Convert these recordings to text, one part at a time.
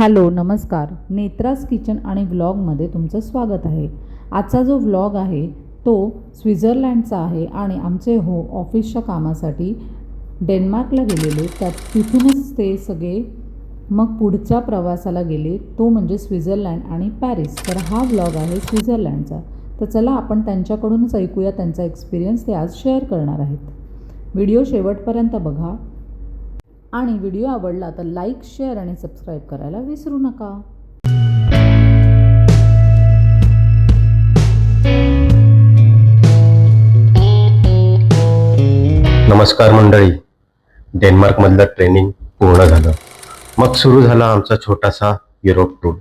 Hello नमस्कार. नेत्रास kitchen आणि व्लॉगमध्ये तुमचं स्वागत आहे. आजचा जो व्लॉग आहे तो स्वित्झर्लंडचा आहे आणि आमचे ऑफिसच्या कामासाठी डेन्मार्कला गेलेले. तिथूनच ते सगळे मग पुढच्या प्रवासाला गेले, तो म्हणजे स्वित्झर्लंड आणि पॅरिस. तर हा व्लॉग आहे स्वित्झर्लंडचा. तर चला आपण त्यांच्याकडूनच ऐकूया त्यांचा एक्सपिरियन्स. ते आज शेअर करणार आहेत. व्हिडिओ शेवटपर्यंत बघा आणि व्हिडिओ आवडला तर लाईक, शेअर आणि सबस्क्राईब करायला विसरू नका. नमस्कार मंडळी. डेन्मार्कमधलं ट्रेनिंग पूर्ण झालं. मग सुरू झाला आमचा छोटासा युरोप टूर.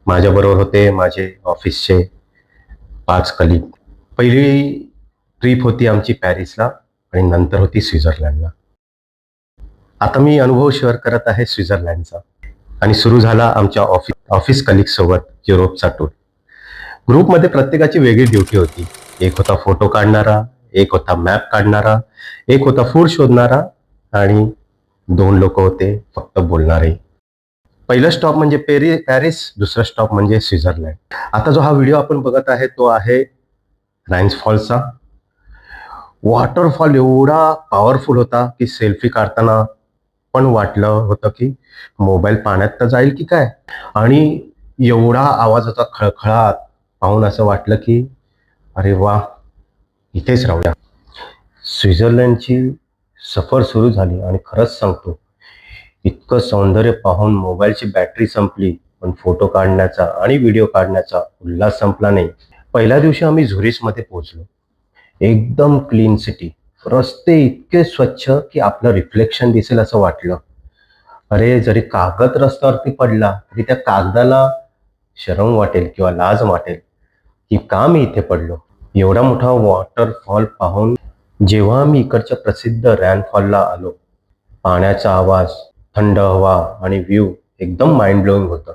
माझ्याबरोबर होते माझे ऑफिसचे 5 कलीग. पहिली ट्रिप होती आमची पॅरिसला आणि नंतर होती स्वित्झर्लंडला. आता मी अनुभव शेअर करत आहे स्वित्झर्लंडचा. आणि सुरू झाला आमच्या ऑफिस कलीग सोबत युरोपचा टूर. ग्रुपमध्ये प्रत्येकाची वेगळी ड्युटी होती. एक होता फोटो काढणारा, एक होता मॅप काढणारा, एक होता फूड शोधणारा आणि 2 लोक होते फक्त बोलणारे. पहिलं स्टॉप म्हणजे पॅरिस, दुसरा स्टॉप म्हणजे स्वित्झर्लंड. आता जो हा व्हिडिओ आपण बघत आहे तो आहे राइन्स फॉलचा. वॉटरफॉल एवढा पॉवरफुल होता की सेल्फी काढताना पण वाटलं होतं की मोबाईल पाण्यात तर जाईल की काय. आणि एवढा आवाजाचा खळखळाट पाहून असं वाटलं की अरे वा, इथेच राहूया. स्वित्झर्लंडची सफर सुरू झाली आणि खरंच सांगतो, इतकं सौंदर्य पाहून मोबाईलची बॅटरी संपली, पण फोटो काढण्याचा आणि व्हिडिओ काढण्याचा उल्हास संपला नाही. पहिल्या दिवशी आम्ही झुरिचमध्ये पोहोचलो. एकदम क्लीन सिटी. रस्ते इतके स्वच्छ की आपलं रिफ्लेक्शन दिसेल असं वाटलं. अरे, जरी कागद रस्त्यावरती पडला तरी त्या कागदाला शरम वाटेल किंवा लाज वाटेल की का मी इथे पडलो. एवढा मोठा वॉटरफॉल पाहून जेव्हा मी इकडच्या प्रसिद्ध रॅन फॉलला आलो, पाण्याचा आवाज, थंड हवा आणि व्ह्यू एकदम माइंड ब्लोईंग होतं.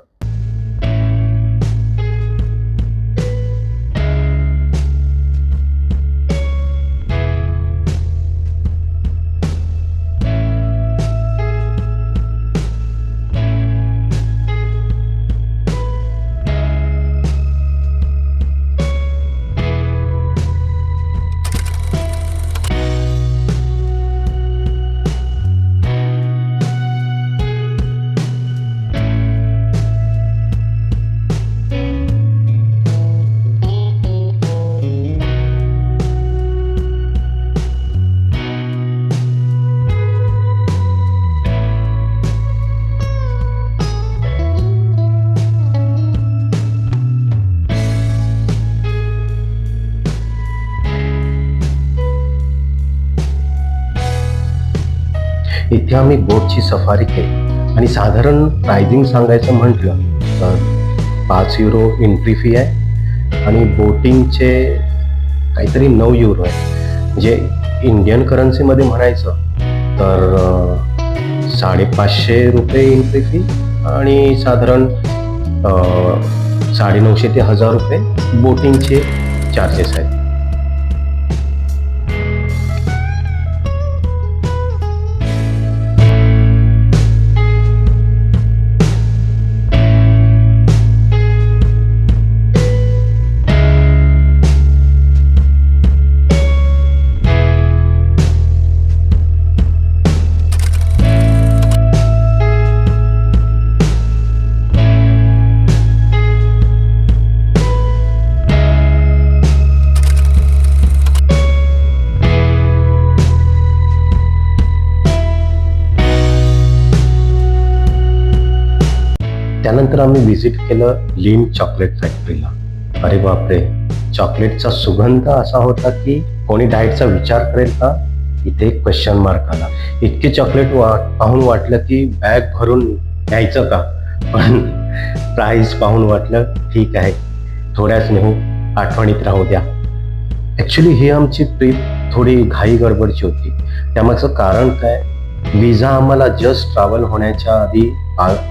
इथे आम्ही बोटची सफारी केली आणि साधारण प्राइसिंग सांगायचं म्हटलं तर 5 युरो एंट्री फी आहे आणि बोटिंगचे काहीतरी 9 युरो आहे. म्हणजे इंडियन करन्सीमध्ये म्हणायचं तर 550 रुपये एंट्री फी आणि साधारण 950 ते 1000 रुपये बोटिंगचे चार्जेस आहेत. त्यानंतर आम्ही व्हिजिट केलं लिन चॉकलेट फॅक्टरीला. अरे बापरे, चॉकलेटचा सुगंध असा होता की कोणी डाएटचा विचार करेल का, इथे एक क्वेश्चन मार्क आला. इतके चॉकलेट पाहून वाटलं की बॅग भरून न्यायचं का, पण प्राइस पाहून वाटलं ठीक आहे, थोड्याच नेऊ, आठवणीत राहू द्या. ॲक्च्युली ही आमची ट्रिप थोडी घाई गडबडची होती. त्यामागचं कारण काय, विजा आम्हाला जस्ट ट्रॅव्हल होण्याच्या आधी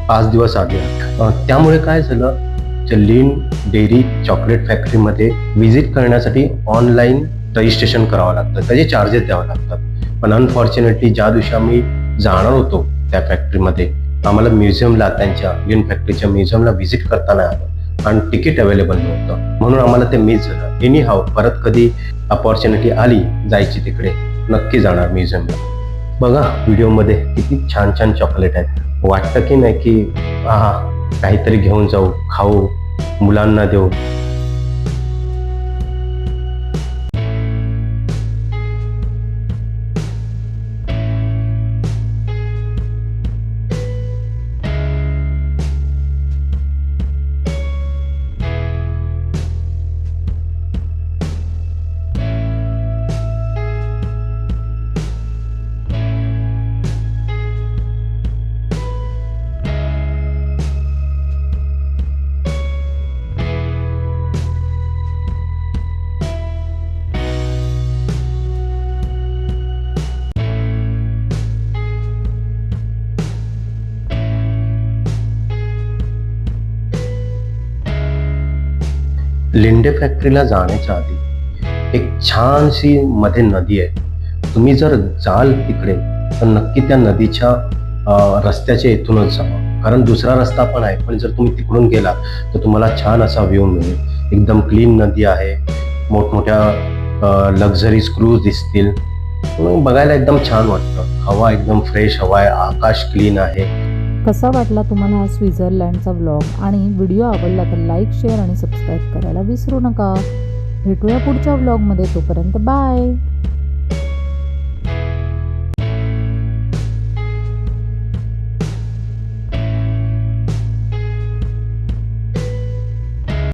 5 दिवस आधी. त्यामुळे काय झालं, लिन डेअरी चॉकलेट फॅक्टरीमध्ये व्हिजिट करण्यासाठी ऑनलाईन रजिस्ट्रेशन करावं लागतं, त्याचे चार्जेस द्यावे लागतात. पण अनफॉर्च्युनेटली ज्या दिवशी आम्ही जाणार होतो त्या फॅक्टरीमध्ये आम्हाला म्युझियमला, त्यांच्या लिन फॅक्टरीच्या म्युझियमला व्हिजिट करता नाही आलं आणि तिकीट अवेलेबल नव्हतं, म्हणून आम्हाला ते मिस झालं. एनी हाव परत कधी अपॉर्च्युनिटी आली जायची तिकडे नक्की जाणार म्युझियमला. बघा व्हिडिओमध्ये किती छान छान चॉकलेट आहेत. वाटतं की नाही की काहीतरी घेऊन जाऊ, खाऊ, मुलांना देऊ. लिंडे फॅक्टरीला जाण्याच्या आधी एक छानशी मध्ये नदी आहे. तुम्ही जर जाल तिकडे तर नक्की त्या नदीच्या रस्त्याच्या इथूनच जावा, कारण दुसरा रस्ता पण आहे, पण जर तुम्ही तिकडून गेला तर तुम्हाला छान असा व्ह्यू मिळेल. एकदम क्लीन नदी आहे, मोठमोठ्या लक्झरीज क्रूज दिसतील, मग बघायला एकदम छान वाटतं. हवा एकदम फ्रेश हवा आहे, आकाश क्लीन आहे. कसा वाटला तुम्हाला हा स्वित्झर्लंडचा व्लॉग? आणि व्हिडिओ आवडला तर लाईक, शेअर आणि सबस्क्राईब करायला विसरू नका. भेटूया पुढच्या व्लॉगमध्ये. तोपर्यंत बाय.